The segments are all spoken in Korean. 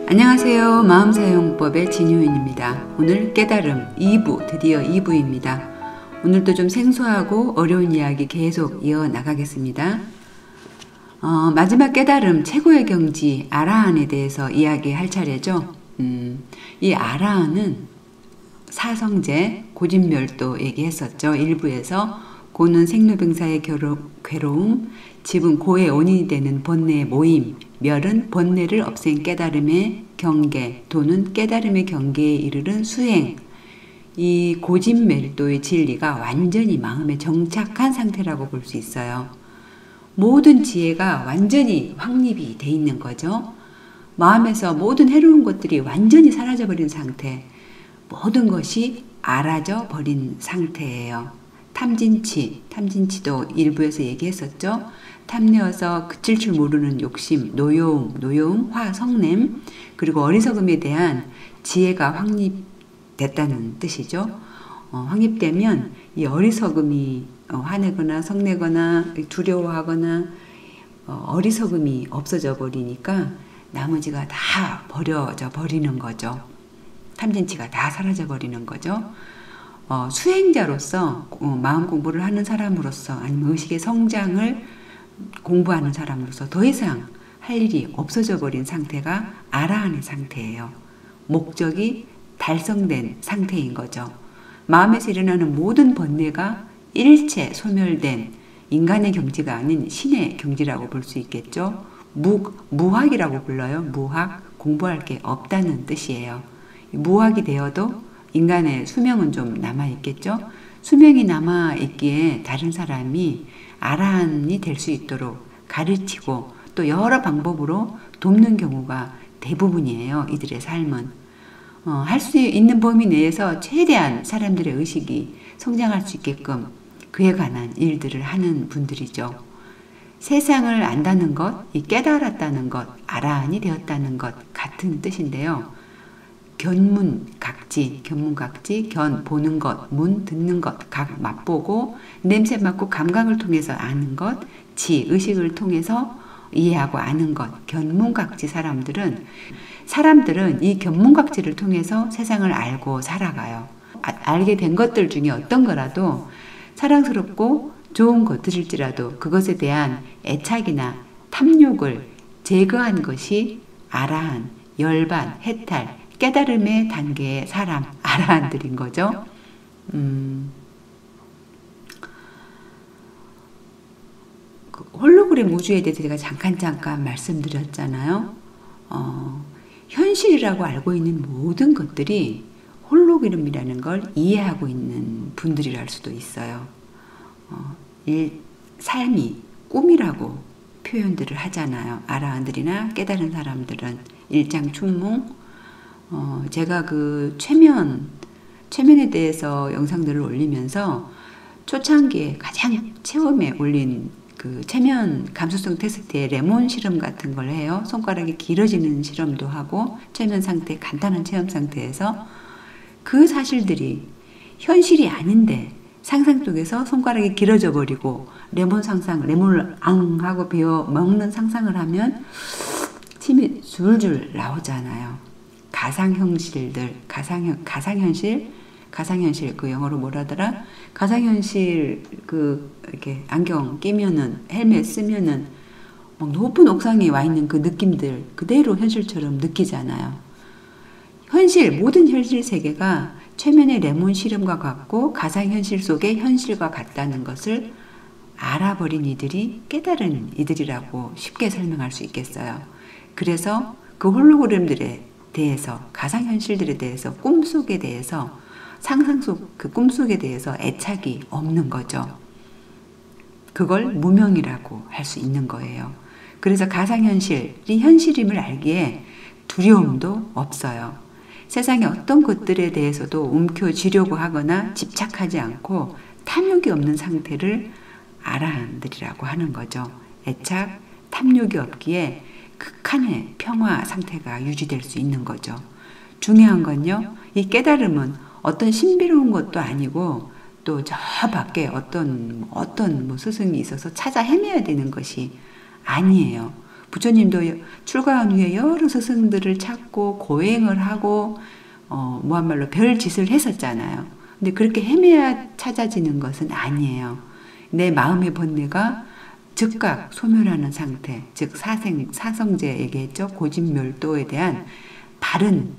안녕하세요. 마음사용법의 진효인입니다. 오늘 깨달음 2부, 드디어 2부입니다. 오늘도 좀 생소하고 어려운 이야기 계속 이어나가겠습니다. 마지막 깨달음, 최고의 경지, 아라한에 대해서 이야기할 차례죠. 이 아라한은 사성제, 고진멸도 얘기했었죠. 1부에서 고는 생로병사의 괴로움, 집은 고의 원인이 되는 번뇌의 모임, 멸은 번뇌를 없앤 깨달음의 경계, 도는 깨달음의 경계에 이르는 수행. 이 고진멸도의 진리가 완전히 마음에 정착한 상태라고 볼 수 있어요. 모든 지혜가 완전히 확립이 돼 있는 거죠. 마음에서 모든 해로운 것들이 완전히 사라져버린 상태, 모든 것이 알아져 버린 상태예요. 탐진치도 일부에서 얘기했었죠. 탐내어서 그칠 줄 모르는 욕심, 노여움, 화성냄, 그리고 어리석음에 대한 지혜가 확립됐다는 뜻이죠. 확립되면 이 어리석음이 화내거나 성내거나 두려워하거나 어리석음이 없어져 버리니까 나머지가 다 버려져 버리는 거죠. 탐진치가 다 사라져 버리는 거죠. 수행자로서 마음 공부를 하는 사람으로서 아니면 의식의 성장을 공부하는 사람으로서 더 이상 할 일이 없어져 버린 상태가 아라한의 상태예요. 목적이 달성된 상태인 거죠. 마음에서 일어나는 모든 번뇌가 일체 소멸된 인간의 경지가 아닌 신의 경지라고 볼 수 있겠죠. 무학이라고 불러요. 무학, 공부할 게 없다는 뜻이에요. 무학이 되어도 인간의 수명은 좀 남아있겠죠. 수명이 남아있기에 다른 사람이 아라한이 될 수 있도록 가르치고 또 여러 방법으로 돕는 경우가 대부분이에요. 이들의 삶은. 할 수 있는 범위 내에서 최대한 사람들의 의식이 성장할 수 있게끔 그에 관한 일들을 하는 분들이죠. 세상을 안다는 것, 이 깨달았다는 것, 아라한이 되었다는 것 같은 뜻인데요. 견문각지, 견 보는 것, 문 듣는 것, 각 맛보고 냄새 맡고 감각을 통해서 아는 것, 지 의식을 통해서 이해하고 아는 것. 견문각지 사람들은 이 견문각지를 통해서 세상을 알고 살아가요. 알게 된 것들 중에 어떤 거라도 사랑스럽고 좋은 것들일지라도 그것에 대한 애착이나 탐욕을 제거한 것이 아라한, 열반, 해탈, 깨달음의 단계의 사람, 아라한들인 거죠. 홀로그램 우주에 대해서 제가 잠깐 말씀드렸잖아요. 현실이라고 알고 있는 모든 것들이 홀로그램이라는 걸 이해하고 있는 분들이랄 수도 있어요. 삶이 꿈이라고 표현들을 하잖아요. 아라한들이나 깨달은 사람들은 일장춘몽. 제가 그 최면에 대해서 영상들을 올리면서 초창기에 가장 처음에 올린 그 최면 감수성 테스트에 레몬 실험 같은 걸 해요. 손가락이 길어지는 실험도 하고 최면 상태, 간단한 체험 상태에서 그 사실들이 현실이 아닌데 상상 속에서 손가락이 길어져 버리고 레몬을 앙 하고 베어 먹는 상상을 하면 침이 줄줄 나오잖아요. 가상현실, 그 영어로 뭐라더라? 가상현실, 이렇게 안경 끼면은, 헬멧 쓰면은, 막 높은 옥상에 와 있는 그 느낌들 그대로 현실처럼 느끼잖아요. 모든 현실 세계가 최면의 레몬 실험과 같고, 가상현실 속의 현실과 같다는 것을 알아버린 이들이 깨달은 이들이라고 쉽게 설명할 수 있겠어요. 그래서 그 홀로그램들에 대해서, 가상현실들에 대해서, 꿈속에 대해서, 상상 속 그 꿈속에 대해서 애착이 없는 거죠. 그걸 무명이라고 할 수 있는 거예요. 그래서 가상현실이 현실임을 알기에 두려움도 없어요. 세상의 어떤 것들에 대해서도 움켜쥐려고 하거나 집착하지 않고 탐욕이 없는 상태를 아라한들이라고 하는 거죠. 애착, 탐욕이 없기에 극한의 평화 상태가 유지될 수 있는 거죠. 중요한 건요, 이 깨달음은 어떤 신비로운 것도 아니고 또 저 밖에 어떤 뭐 스승이 있어서 찾아 헤매야 되는 것이 아니에요. 부처님도 출가한 후에 여러 스승들을 찾고 고행을 하고 무한말로 별 짓을 했었잖아요. 근데 그렇게 헤매야 찾아지는 것은 아니에요. 내 마음의 번뇌가 즉각 소멸하는 상태, 즉 사성제 얘기했죠. 고진멸도에 대한 바른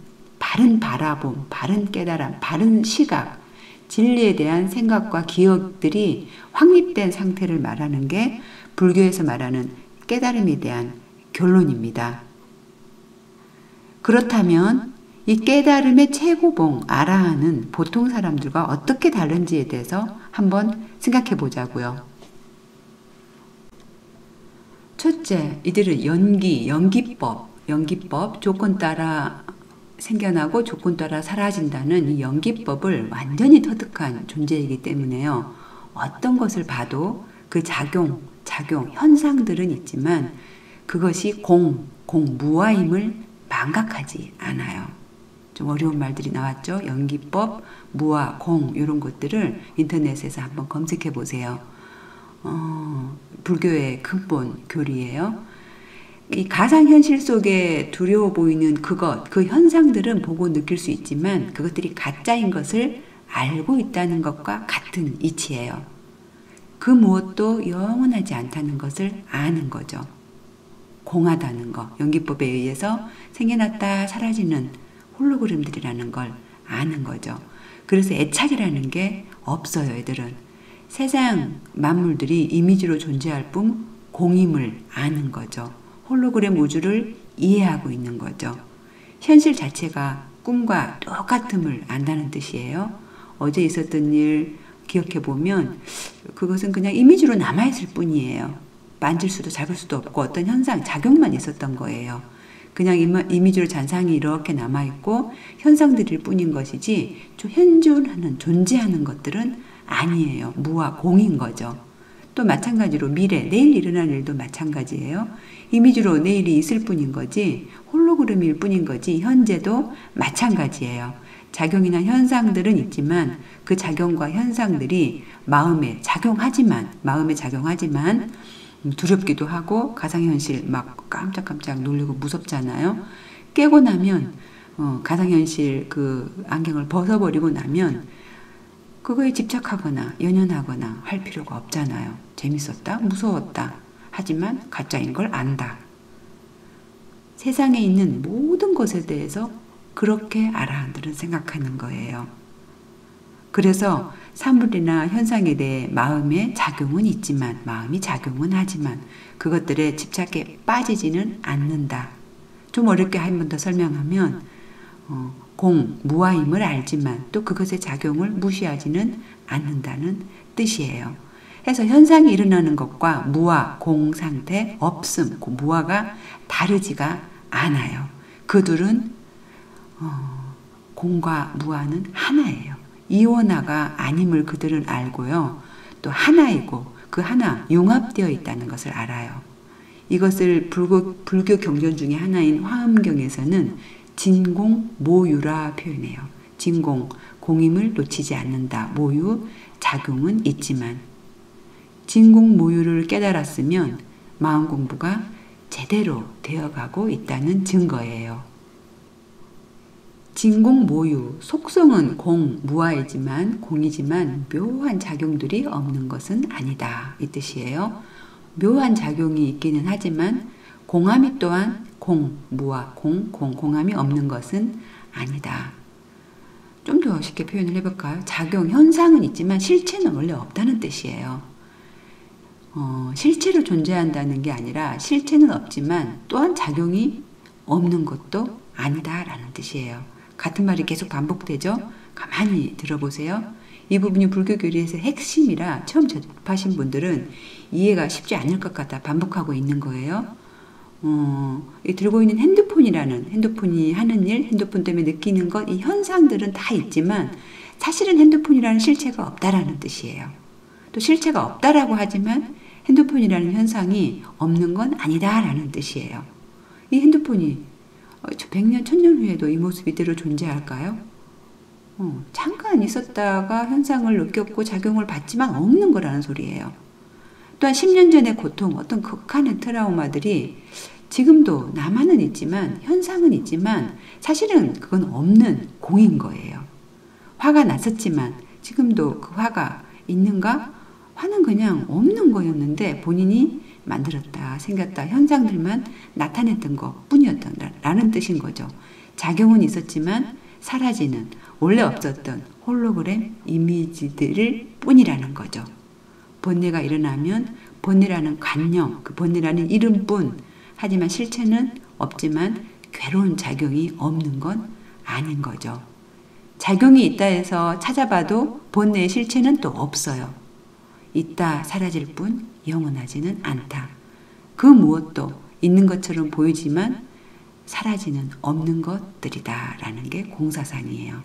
바라봄, 바른 깨달음, 바른 시각, 진리에 대한 생각과 기억들이 확립된 상태를 말하는 게 불교에서 말하는 깨달음에 대한 결론입니다. 그렇다면 이 깨달음의 최고봉 아라한은 보통 사람들과 어떻게 다른지에 대해서 한번 생각해 보자고요. 첫째, 이들은 연기법, 조건 따라 생겨나고 조건 따라 사라진다는 이 연기법을 완전히 터득한 존재이기 때문에요. 어떤 것을 봐도 그 작용, 현상들은 있지만 그것이 무아임을 망각하지 않아요. 좀 어려운 말들이 나왔죠. 연기법, 무아, 이런 것들을 인터넷에서 한번 검색해 보세요. 불교의 근본 교리예요. 이 가상현실 속에 두려워 보이는 그 현상들은 보고 느낄 수 있지만 그것들이 가짜인 것을 알고 있다는 것과 같은 이치예요. 그 무엇도 영원하지 않다는 것을 아는 거죠. 공하다는 거, 연기법에 의해서 생겨났다 사라지는 홀로그램들이라는 걸 아는 거죠. 그래서 애착이라는 게 없어요, 애들은. 세상 만물들이 이미지로 존재할 뿐 공임을 아는 거죠. 홀로그램 우주를 이해하고 있는 거죠. 현실 자체가 꿈과 똑같음을 안다는 뜻이에요. 어제 있었던 일 기억해보면 그것은 그냥 이미지로 남아있을 뿐이에요. 만질 수도 잡을 수도 없고 어떤 현상, 작용만 있었던 거예요. 그냥 이미지로 잔상이 이렇게 남아있고 현상들일 뿐인 것이지 현존하는, 존재하는 것들은 아니에요. 무와 공인 거죠. 또 마찬가지로 미래, 내일 일어날 일도 마찬가지예요. 이미지로 내일이 있을 뿐인 거지 홀로그램일 뿐인 거지 현재도 마찬가지예요. 작용이나 현상들은 있지만 그 작용과 현상들이 마음에 작용하지만 두렵기도 하고 가상현실 막 깜짝깜짝 놀리고 무섭잖아요. 깨고 나면 가상현실 그 안경을 벗어버리고 나면 그거에 집착하거나 연연하거나 할 필요가 없잖아요. 재밌었다, 무서웠다. 하지만 가짜인 걸 안다. 세상에 있는 모든 것에 대해서 그렇게 아라한들은 생각하는 거예요. 그래서 사물이나 현상에 대해 마음의 작용은 있지만, 마음이 작용은 하지만 그것들에 집착에 빠지지는 않는다. 좀 어렵게 한 번 더 설명하면 무아임을 알지만 또 그것의 작용을 무시하지는 않는다는 뜻이에요. 해서 현상이 일어나는 것과 무아, 공 상태, 없음, 그 무아가 다르지가 않아요. 그 둘은 공과 무아는 하나예요. 이원화가 아님을 그들은 알고요. 또 하나이고 그 하나 융합되어 있다는 것을 알아요. 이것을 불교 경전 중에 하나인 화엄경에서는 진공모유라 표현해요. 진공, 공임을 놓치지 않는다. 모유, 작용은 있지만 진공모유를 깨달았으면 마음 공부가 제대로 되어가고 있다는 증거예요. 진공모유, 속성은 무아이지만 공이지만 묘한 작용들이 없는 것은 아니다. 이 뜻이에요. 묘한 작용이 있기는 하지만 공함이 또한 무아, 공함이 없는 것은 아니다. 좀 더 쉽게 표현을 해볼까요? 작용, 현상은 있지만 실체는 원래 없다는 뜻이에요. 실체로 존재한다는 게 아니라 실체는 없지만 또한 작용이 없는 것도 아니다라는 뜻이에요. 같은 말이 계속 반복되죠? 가만히 들어보세요. 이 부분이 불교 교리에서 핵심이라 처음 접하신 분들은 이해가 쉽지 않을 것 같아 반복하고 있는 거예요. 들고 있는 핸드폰이 하는 일, 핸드폰 때문에 느끼는 것, 이 현상들은 다 있지만 사실은 핸드폰이라는 실체가 없다라는 뜻이에요. 또 실체가 없다라고 하지만 핸드폰이라는 현상이 없는 건 아니다라는 뜻이에요. 이 핸드폰이 100년, 1000년 후에도 이 모습 이대로 존재할까요? 잠깐 있었다가 현상을 느꼈고 작용을 받지만 없는 거라는 소리예요. 또한 10년 전의 고통, 어떤 극한의 트라우마들이 지금도 남한은 있지만 현상은 있지만 사실은 그건 없는 공인 거예요. 화가 났었지만 지금도 그 화가 있는가? 화는 그냥 없는 거였는데 본인이 만들었다, 생겼다, 현상들만 나타냈던 것 뿐이었다라는 뜻인 거죠. 작용은 있었지만 사라지는 원래 없었던 홀로그램 이미지들일 뿐이라는 거죠. 번뇌가 일어나면 번뇌라는 관념, 그 번뇌라는 이름뿐, 하지만 실체는 없지만 괴로운 작용이 없는 건 아닌 거죠. 작용이 있다 해서 찾아봐도 번뇌의 실체는 또 없어요. 있다 사라질 뿐 영원하지는 않다. 그 무엇도 있는 것처럼 보이지만 사라지는 없는 것들이다 라는 게 공사상이에요.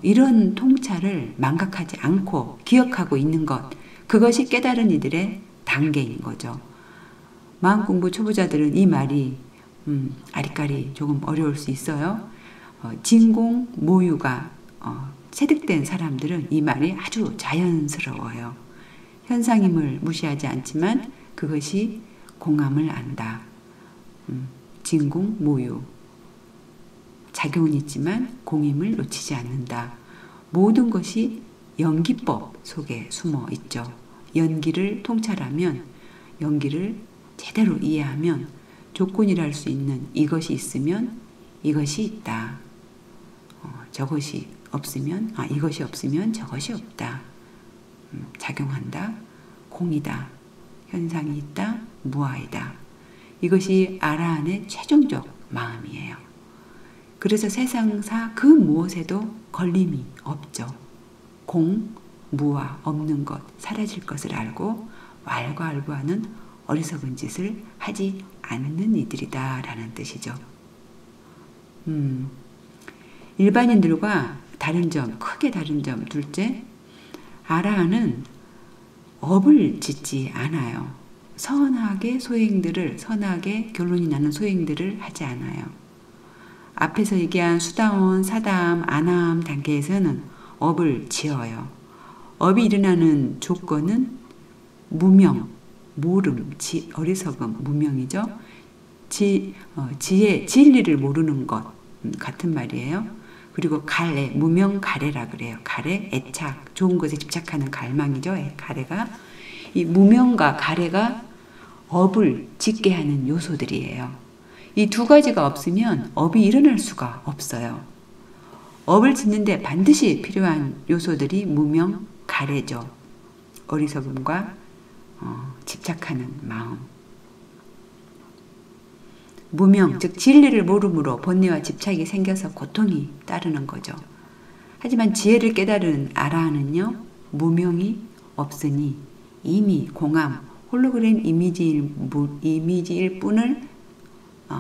이런 통찰을 망각하지 않고 기억하고 있는 것, 그것이 깨달은 이들의 단계인 거죠. 마음공부 초보자들은 이 말이 아리까리 조금 어려울 수 있어요. 진공 모유가 체득된 사람들은 이 말이 아주 자연스러워요. 현상임을 무시하지 않지만 그것이 공함을 안다. 진공 모유. 작용은 있지만 공임을 놓치지 않는다. 모든 것이 연기법 속에 숨어 있죠. 연기를 통찰하면, 연기를 제대로 이해하면 조건이랄 수 있는 이것이 있으면 이것이 있다. 저것이 없으면, 이것이 없으면 저것이 없다. 작용한다. 공이다. 현상이 있다. 무아이다. 이것이 아라한의 최종적 마음이에요. 그래서 세상사 그 무엇에도 걸림이 없죠. 공, 무아, 없는 것, 사라질 것을 알고 왈가왈부하는 어리석은 짓을 하지 않는 이들이다 라는 뜻이죠. 일반인들과 다른 점, 크게 다른 점 둘째, 아라한은 업을 짓지 않아요. 선하게 결론이 나는 소행들을 하지 않아요. 앞에서 얘기한 수다원, 사다함, 아나함 단계에서는 업을 지어요. 업이 일어나는 조건은 무명, 모름, 어리석음, 무명이죠. 지혜, 진리를 모르는 것 같은 말이에요. 그리고 갈래, 무명 가래라 그래요. 가래, 애착, 좋은 것에 집착하는 갈망이죠. 가래가. 이 무명과 가래가 업을 짓게 하는 요소들이에요. 이 두 가지가 없으면 업이 일어날 수가 없어요. 업을 짓는데 반드시 필요한 요소들이 무명, 가래죠. 어리석음과 집착하는 마음. 무명, 즉 진리를 모름으로 번뇌와 집착이 생겨서 고통이 따르는 거죠. 하지만 지혜를 깨달은 아라한은요, 무명이 없으니 이미 공함, 홀로그램 이미지일 뿐을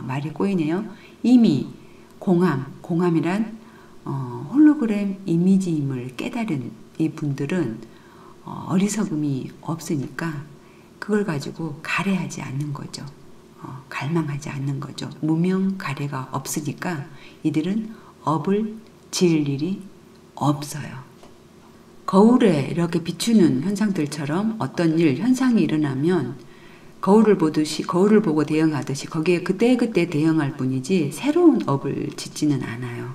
말이 꼬이네요. 이미 공함이란 홀로그램 이미지임을 깨달은 이 분들은 어리석음이 없으니까 그걸 가지고 가래하지 않는 거죠. 갈망하지 않는 거죠. 무명 가래가 없으니까 이들은 업을 지을 일이 없어요. 거울에 이렇게 비추는 현상들처럼 어떤 현상이 일어나면 거울을 보고 대응하듯이 거기에 그때그때 대응할 뿐이지 새로운 업을 짓지는 않아요.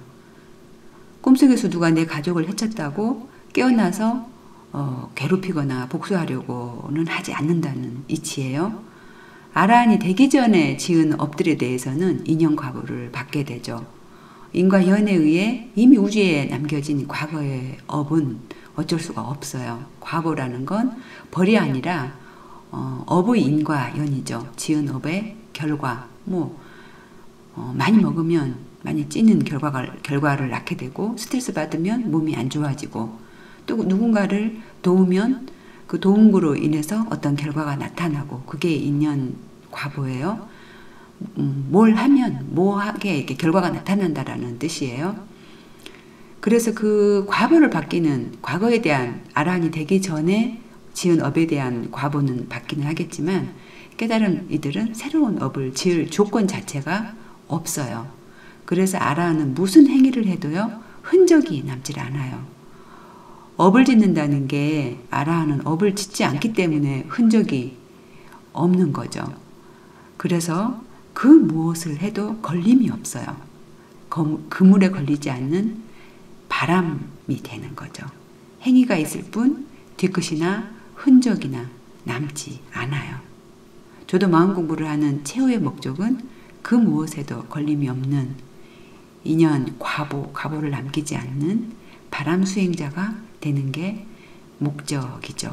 꿈속에서 누가 내 가족을 해쳤다고 깨어나서 괴롭히거나 복수하려고는 하지 않는다는 이치예요. 아라한이 되기 전에 지은 업들에 대해서는 인연과보를 받게 되죠. 인과 연에 의해 이미 우주에 남겨진 과거의 업은 어쩔 수가 없어요. 과보라는 건 벌이 아니라 업의 인과 연이죠. 지은 업의 결과. 많이 먹으면 많이 찌는 결과를 낳게 되고, 스트레스 받으면 몸이 안 좋아지고, 또 누군가를 도우면 그 도움으로 인해서 어떤 결과가 나타나고, 그게 인연 과보예요. 뭘 하면 뭐하게 이렇게 결과가 나타난다라는 뜻이에요. 그래서 그 과보를 받기는 과거에 대한 아라한이 되기 전에 지은 업에 대한 과보는 받기는 하겠지만 깨달은 이들은 새로운 업을 지을 조건 자체가 없어요. 그래서 아라한은 무슨 행위를 해도요 흔적이 남질 않아요. 업을 짓는다는 게, 아라한은 업을 짓지 않기 때문에 흔적이 없는 거죠. 그래서 그 무엇을 해도 걸림이 없어요. 그물에 걸리지 않는 바람이 되는 거죠. 행위가 있을 뿐 뒤끝이나 흔적이나 남지 않아요. 저도 마음 공부를 하는 최후의 목적은 그 무엇에도 걸림이 없는 인연, 과보를 남기지 않는 바람 수행자가 되는 게 목적이죠.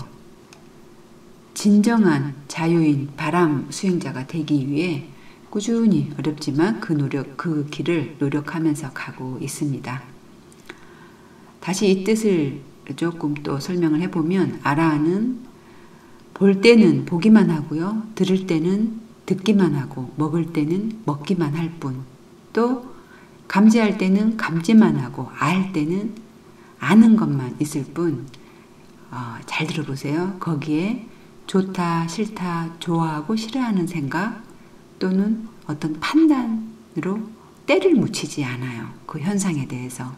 진정한 자유인 바람 수행자가 되기 위해 꾸준히 어렵지만 그 길을 노력하면서 가고 있습니다. 다시 이 뜻을 조금 또 설명을 해보면, 아라한은 볼 때는 보기만 하고요, 들을 때는 듣기만 하고, 먹을 때는 먹기만 할 뿐, 또 감지할 때는 감지만 하고, 알 때는 아는 것만 있을 뿐. 잘 들어보세요. 거기에 좋다, 싫다, 좋아하고 싫어하는 생각 또는 어떤 판단으로 때를 묻히지 않아요. 그 현상에 대해서.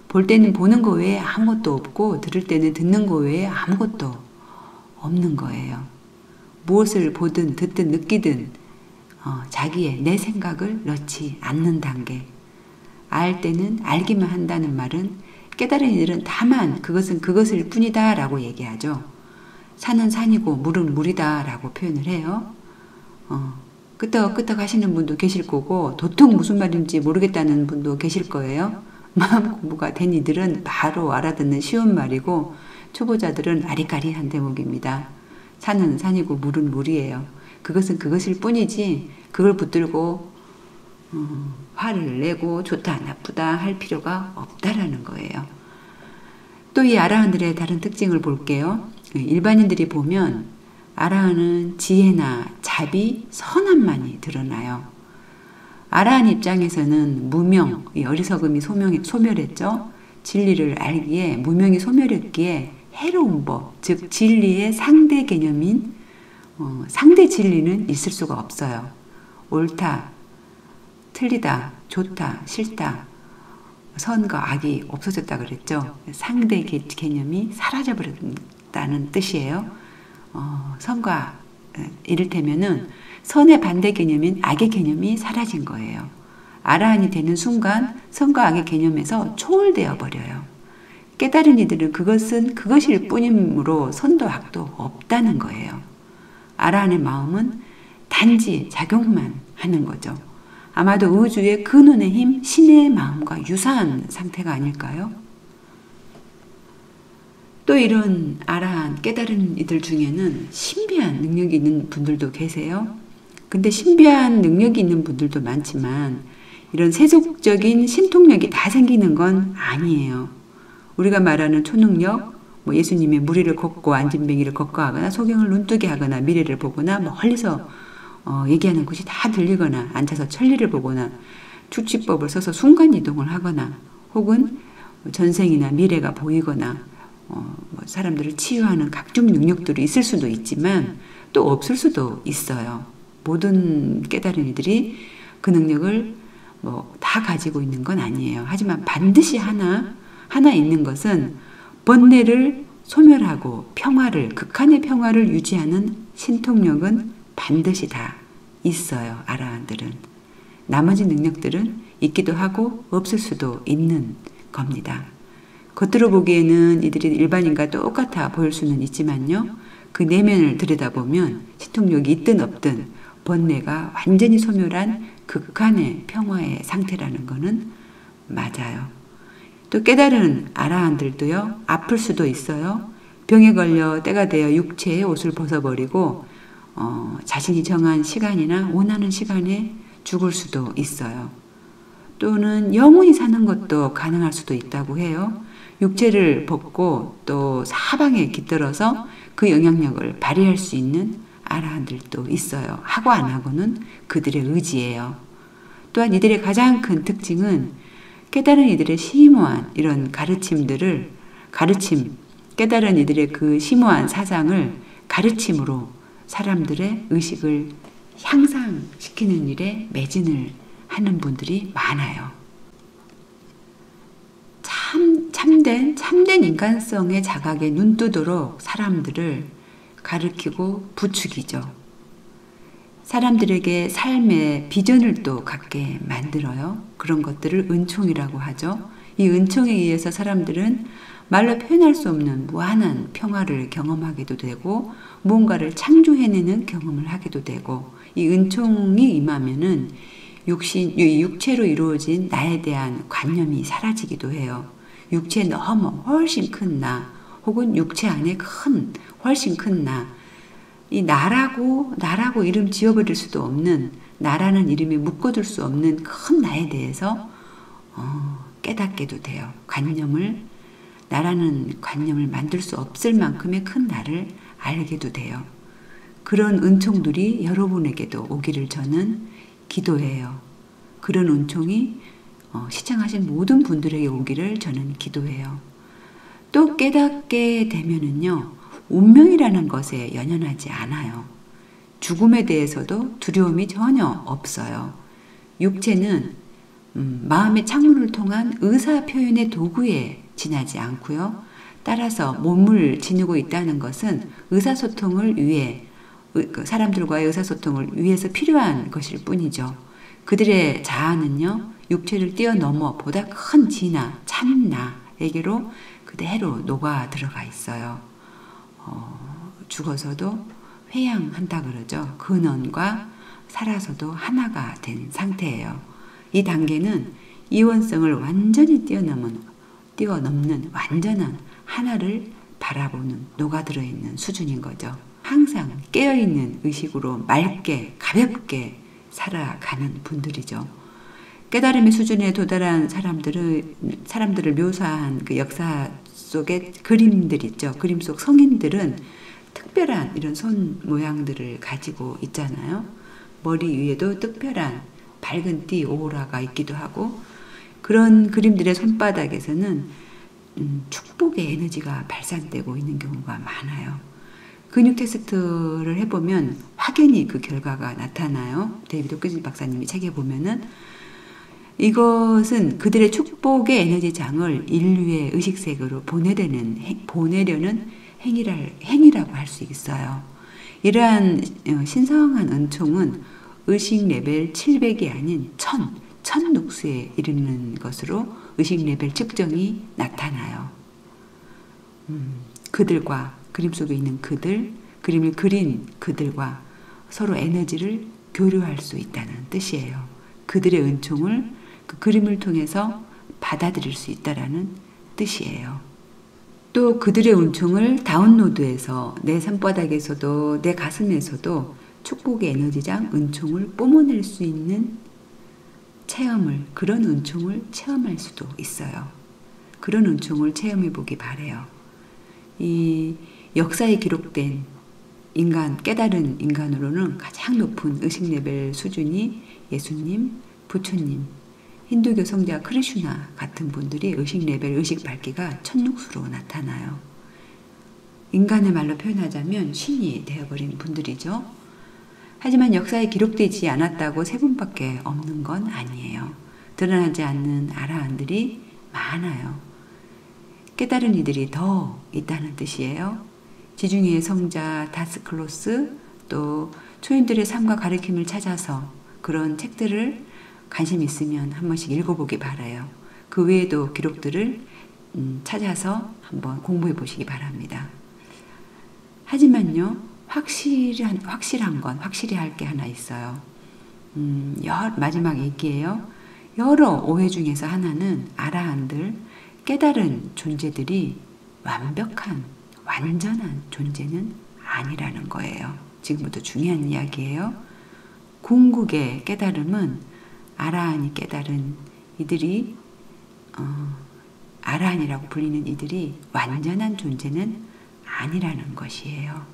볼 때는 보는 거 외에 아무것도 없고, 들을 때는 듣는 거 외에 아무것도 없는 거예요. 무엇을 보든 듣든 느끼든 자기의 내 생각을 넣지 않는 단계. 알 때는 알기만 한다는 말은 깨달은 이들은 다만 그것은 그것일 뿐이다 라고 얘기하죠. 산은 산이고 물은 물이다 라고 표현을 해요. 끄떡끄떡 하시는 분도 계실 거고, 도통 무슨 말인지 모르겠다는 분도 계실 거예요. 마음 공부가 된 이들은 바로 알아듣는 쉬운 말이고, 초보자들은 아리까리한 대목입니다. 산은 산이고 물은 물이에요. 그것은 그것일 뿐이지 그걸 붙들고 화를 내고 좋다 나쁘다 할 필요가 없다라는 거예요. 또 이 아라한들의 다른 특징을 볼게요. 일반인들이 보면 아라한은 지혜나 자비, 선함만이 드러나요. 아라한 입장에서는 무명, 어리석음이 소멸했죠. 진리를 알기에 무명이 소멸했기에 해로운 법, 즉 진리의 상대 개념인 상대 진리는 있을 수가 없어요. 옳다, 틀리다, 좋다, 싫다, 선과 악이 없어졌다 그랬죠. 상대 개념이 사라져버렸다는 뜻이에요. 선과 이를테면은 선의 반대 개념인 악의 개념이 사라진 거예요. 아라한이 되는 순간 선과 악의 개념에서 초월되어 버려요. 깨달은 이들은 그것은 그것일 뿐이므로 선도 악도 없다는 거예요. 아라한의 마음은 단지 작용만 하는 거죠. 아마도 우주의 근원의 힘, 신의 마음과 유사한 상태가 아닐까요? 또 이런 아라한 깨달은 이들 중에는 신비한 능력이 있는 분들도 계세요. 근데 신비한 능력이 있는 분들도 많지만 이런 세속적인 신통력이 다 생기는 건 아니에요. 우리가 말하는 초능력, 예수님의 무리를 걷고 안진뱅이를 걷고 하거나 소경을 눈뜨게 하거나 미래를 보거나 멀리서 얘기하는 것이 다 들리거나 앉아서 천리를 보거나 축지법을 써서 순간이동을 하거나 혹은 전생이나 미래가 보이거나 사람들을 치유하는 각종 능력들이 있을 수도 있지만 또 없을 수도 있어요. 모든 깨달은 이들이 그 능력을 다 가지고 있는 건 아니에요. 하지만 반드시 하나 있는 것은 번뇌를 소멸하고 극한의 평화를 유지하는 신통력은 반드시 다 있어요. 아라한들은. 나머지 능력들은 있기도 하고 없을 수도 있는 겁니다. 겉으로 보기에는 이들이 일반인과 똑같아 보일 수는 있지만요. 그 내면을 들여다보면 신통력이 있든 없든 번뇌가 완전히 소멸한 극한의 평화의 상태라는 것은 맞아요. 또 깨달은 아라한들도요. 아플 수도 있어요. 병에 걸려 때가 되어 육체의 옷을 벗어버리고 자신이 정한 시간이나 원하는 시간에 죽을 수도 있어요. 또는 영원히 사는 것도 가능할 수도 있다고 해요. 육체를 벗고 또 사방에 깃들어서 그 영향력을 발휘할 수 있는 아라한들도 있어요. 하고 안 하고는 그들의 의지예요. 또한 이들의 가장 큰 특징은 깨달은 이들의 심오한 이런 깨달은 이들의 그 심오한 사상을 가르침으로 사람들의 의식을 향상시키는 일에 매진을 하는 분들이 많아요. 참된 인간성의 자각에 눈뜨도록 사람들을 가르치고 부추기죠. 사람들에게 삶의 비전을 또 갖게 만들어요. 그런 것들을 은총이라고 하죠. 이 은총에 의해서 사람들은 말로 표현할 수 없는 무한한 평화를 경험하게도 되고 무언가를 창조해내는 경험을 하게도 되고 이 은총이 임하면은 육체로 이루어진 나에 대한 관념이 사라지기도 해요. 육체 너머 훨씬 큰 나 혹은 육체 안에 훨씬 큰 나 이 나라고 이름 지어버릴 수도 없는 나라는 이름에 묶어둘 수 없는 큰 나에 대해서 깨닫게도 돼요. 나라는 관념을 만들 수 없을 만큼의 큰 나를 알게도 돼요. 그런 은총들이 여러분에게도 오기를 저는 기도해요. 그런 은총이 시청하신 모든 분들에게 오기를 저는 기도해요. 또 깨닫게 되면은요, 운명이라는 것에 연연하지 않아요. 죽음에 대해서도 두려움이 전혀 없어요. 육체는 마음의 창문을 통한 의사 표현의 도구에 지나지 않고요. 따라서 몸을 지니고 있다는 것은 의사소통을 위해 사람들과의 의사소통을 위해서 필요한 것일 뿐이죠. 그들의 자아는요, 육체를 뛰어넘어 보다 큰 진화, 참나에게로 그대로 녹아 들어가 있어요. 죽어서도 회양한다 그러죠. 근원과 살아서도 하나가 된 상태예요. 이 단계는 이원성을 완전히 뛰어넘는 완전한 하나를 바라보는 녹아들어 있는 수준인 거죠. 항상 깨어있는 의식으로 맑게 가볍게 살아가는 분들이죠. 깨달음의 수준에 도달한 사람들을 묘사한 그 역사 속의 그림들 있죠. 그림 속 성인들은 특별한 이런 손 모양들을 가지고 있잖아요. 머리 위에도 특별한 밝은 띠 오라가 있기도 하고 그런 그림들의 손바닥에서는 축복의 에너지가 발산되고 있는 경우가 많아요. 근육 테스트를 해보면 확연히 그 결과가 나타나요. 데이비드 호키슨 박사님이 책에 보면은 이것은 그들의 축복의 에너지장을 인류의 의식세계로 보내려는 행위라고 할 수 있어요. 이러한 신성한 은총은 의식 레벨 700이 아닌 1000룩스에 이르는 것으로 의식 레벨 측정이 나타나요. 그들과 그림 속에 있는 그림을 그린 그들과 서로 에너지를 교류할 수 있다는 뜻이에요. 그들의 은총을 그 그림을 통해서 받아들일 수 있다는 뜻이에요. 또 그들의 은총을 다운로드해서 내 손바닥에서도 내 가슴에서도 축복의 에너지장 은총을 뿜어낼 수 있는 그런 은총을 체험할 수도 있어요. 그런 은총을 체험해 보기 바래요. 이 역사에 기록된 깨달은 인간으로는 가장 높은 의식 레벨 수준이 예수님, 부처님, 힌두교 성자 크리슈나 같은 분들이 의식 레벨, 의식 밝기가 천육수로 나타나요. 인간의 말로 표현하자면 신이 되어버린 분들이죠. 하지만 역사에 기록되지 않았다고 세 분밖에 없는 건 아니에요. 드러나지 않는 아라한들이 많아요. 깨달은 이들이 더 있다는 뜻이에요. 지중해의 성자 다스클로스, 또 초인들의 삶과 가르침을 찾아서 그런 책들을 관심 있으면 한 번씩 읽어보기 바라요. 그 외에도 기록들을 찾아서 한번 공부해 보시기 바랍니다. 하지만요, 확실히 할 게 하나 있어요. 마지막 얘기예요. 여러 오해 중에서 하나는 아라한들, 깨달은 존재들이 완전한 존재는 아니라는 거예요. 지금부터 중요한 이야기예요. 궁극의 깨달음은 아라한이 깨달은 이들이 아라한이라고 불리는 이들이 완전한 존재는 아니라는 것이에요.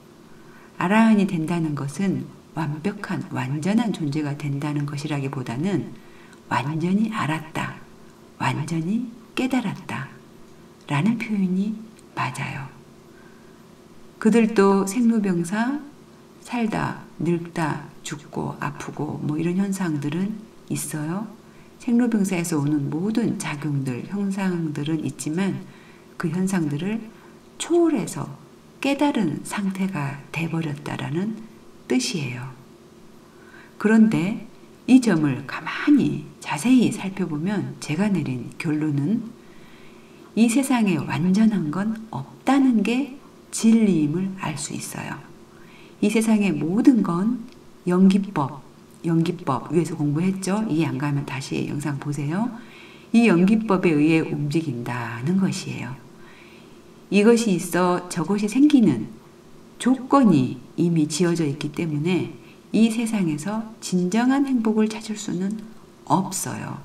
아라한이 된다는 것은 완전한 존재가 된다는 것이라기보다는 완전히 알았다, 완전히 깨달았다 라는 표현이 맞아요. 그들도 생로병사, 살다, 늙다, 죽고, 아프고 뭐 이런 현상들은 있어요. 생로병사에서 오는 모든 작용들, 현상들은 있지만 그 현상들을 초월해서 깨달은 상태가 돼버렸다라는 뜻이에요. 그런데 이 점을 가만히 자세히 살펴보면 제가 내린 결론은 이 세상에 완전한 건 없다는 게 진리임을 알 수 있어요. 이 세상의 모든 건 연기법 위에서 공부했죠. 이해 안 가면 다시 영상 보세요. 이 연기법에 의해 움직인다는 것이에요. 이것이 있어 저것이 생기는 조건이 이미 지어져 있기 때문에 이 세상에서 진정한 행복을 찾을 수는 없어요.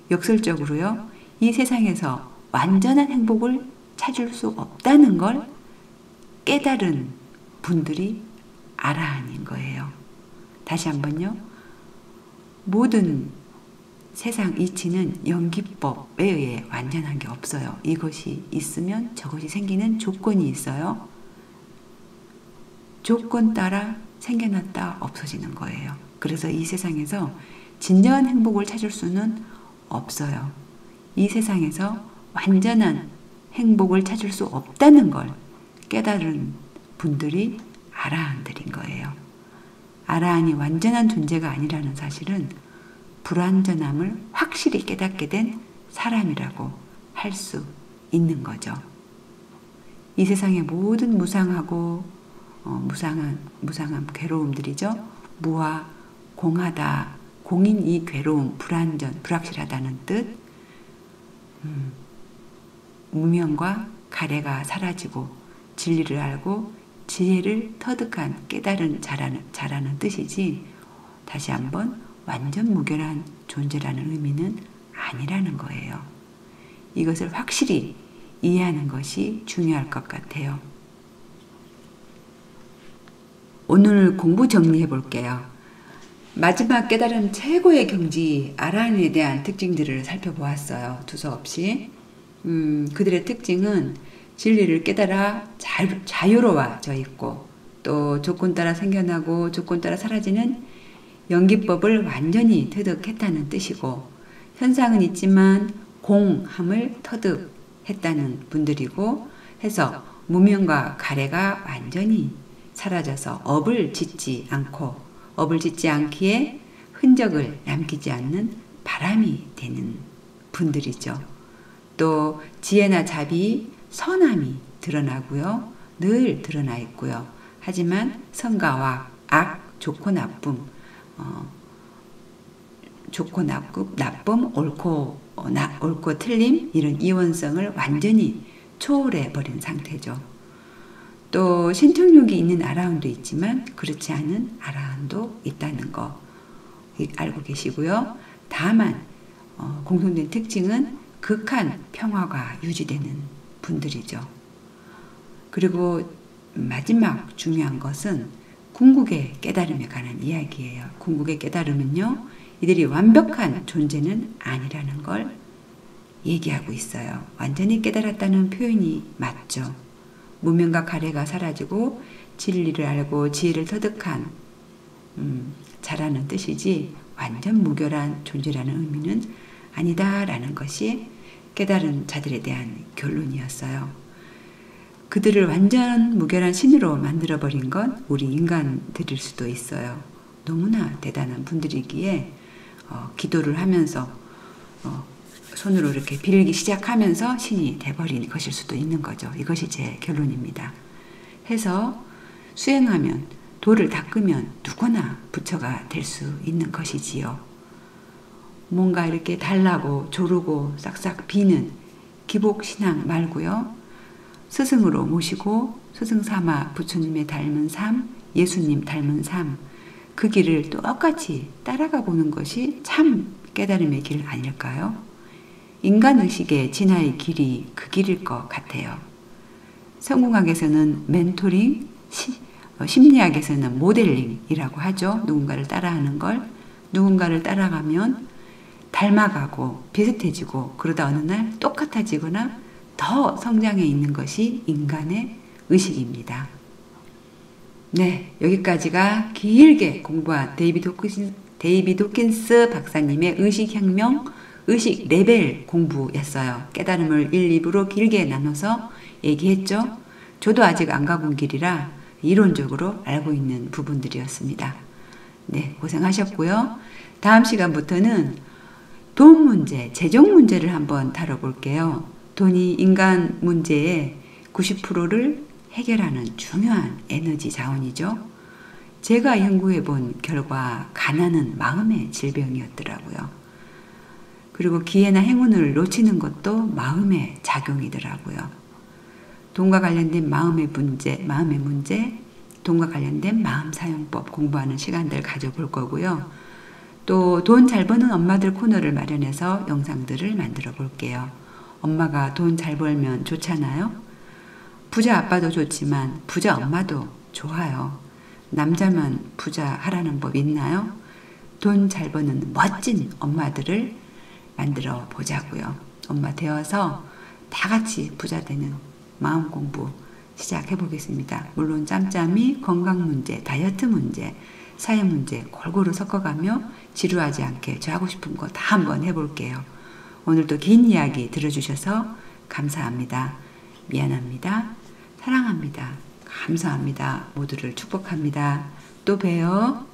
역설적으로요, 이 세상에서 완전한 행복을 찾을 수 없다는 걸 깨달은 분들이 아라한인 거예요. 다시 한번요. 모든 세상 이치는 연기법에 의해 완전한 게 없어요. 이것이 있으면 저것이 생기는 조건이 있어요. 조건 따라 생겨났다 없어지는 거예요. 그래서 이 세상에서 진정한 행복을 찾을 수는 없어요. 이 세상에서 완전한 행복을 찾을 수 없다는 걸 깨달은 분들이 아라한들인 거예요. 아라한이 완전한 존재가 아니라는 사실은 불완전함을 확실히 깨닫게 된 사람이라고 할 수 있는 거죠. 이 세상의 모든 무상하고 무상한 괴로움들이죠. 무와 공하다, 공인 이 괴로움, 불완전, 불확실하다는 뜻. 무명과 가래가 사라지고 진리를 알고 지혜를 터득한 깨달은 자라는 뜻이지, 다시 한번 완전 무결한 존재라는 의미는 아니라는 거예요. 이것을 확실히 이해하는 것이 중요할 것 같아요. 오늘 공부 정리해 볼게요. 마지막 깨달음 최고의 경지 아라한에 대한 특징들을 살펴보았어요. 두서없이. 그들의 특징은 진리를 깨달아 자유로워져 있고, 또 조건 따라 생겨나고 조건 따라 사라지는 연기법을 완전히 터득했다는 뜻이고, 현상은 있지만 공함을 터득했다는 분들이고 해서 무명과 가래가 완전히 사라져서 업을 짓지 않기에 흔적을 남기지 않는 바람이 되는 분들이죠. 또 지혜나 자비, 선함이 드러나고요. 늘 드러나 있고요. 하지만 선과 악, 좋고 나쁨, 나쁨, 옳고 틀림, 이런 이원성을 완전히 초월해 버린 상태죠. 또 신통력이 있는 아라한도 있지만 그렇지 않은 아라한도 있다는 거 알고 계시고요. 다만 공통된 특징은 극한 평화가 유지되는 분들이죠. 그리고 마지막 중요한 것은 궁극의 깨달음에 관한 이야기예요. 궁극의 깨달음은요, 이들이 완벽한 존재는 아니라는 걸 얘기하고 있어요. 완전히 깨달았다는 표현이 맞죠. 무명과 가래가 사라지고 진리를 알고 지혜를 터득한 자라는 뜻이지, 완전 무결한 존재라는 의미는 아니다라는 것이 깨달은 자들에 대한 결론이었어요. 그들을 완전 무결한 신으로 만들어버린 건 우리 인간들일 수도 있어요. 너무나 대단한 분들이기에 기도를 하면서 손으로 이렇게 빌기 시작하면서 신이 돼버린 것일 수도 있는 거죠. 이것이 제 결론입니다. 해서 수행하면, 도를 닦으면 누구나 부처가 될 수 있는 것이지요. 뭔가 이렇게 달라고 조르고 싹싹 비는 기복신앙 말고요. 스승으로 모시고 스승 삼아 부처님의 닮은 삶, 예수님 닮은 삶, 그 길을 똑같이 따라가 보는 것이 참 깨달음의 길 아닐까요? 인간의식의 진화의 길이 그 길일 것 같아요. 성공학에서는 멘토링, 심리학에서는 모델링이라고 하죠. 누군가를 따라하는 걸. 누군가를 따라가면 닮아가고 비슷해지고, 그러다 어느 날 똑같아지거나 더 성장해 있는 것이 인간의 의식입니다. 네, 여기까지가 길게 공부한 데이비드 호킨스 박사님의 의식혁명, 의식 레벨 공부였어요. 깨달음을 1, 2부로 길게 나눠서 얘기했죠. 저도 아직 안 가본 길이라 이론적으로 알고 있는 부분들이었습니다. 네, 고생하셨고요. 다음 시간부터는 돈 문제, 재정 문제를 한번 다뤄볼게요. 돈이 인간 문제의 90%를 해결하는 중요한 에너지 자원이죠. 제가 연구해 본 결과 가난은 마음의 질병이었더라고요. 그리고 기회나 행운을 놓치는 것도 마음의 작용이더라고요. 돈과 관련된 마음의 문제, 돈과 관련된 마음 사용법 공부하는 시간들 가져볼 거고요. 또 돈 잘 버는 엄마들 코너를 마련해서 영상들을 만들어 볼게요. 엄마가 돈 잘 벌면 좋잖아요. 부자 아빠도 좋지만 부자 엄마도 좋아요. 남자만 부자 하라는 법 있나요? 돈 잘 버는 멋진 엄마들을 만들어 보자고요. 엄마 되어서 다 같이 부자 되는 마음 공부 시작해 보겠습니다. 물론 짬짬이 건강 문제, 다이어트 문제, 사회 문제 골고루 섞어가며 지루하지 않게 저 하고 싶은 거 다 한번 해볼게요. 오늘도 긴 이야기 들어주셔서 감사합니다. 미안합니다. 사랑합니다. 감사합니다. 모두를 축복합니다. 또 봬요.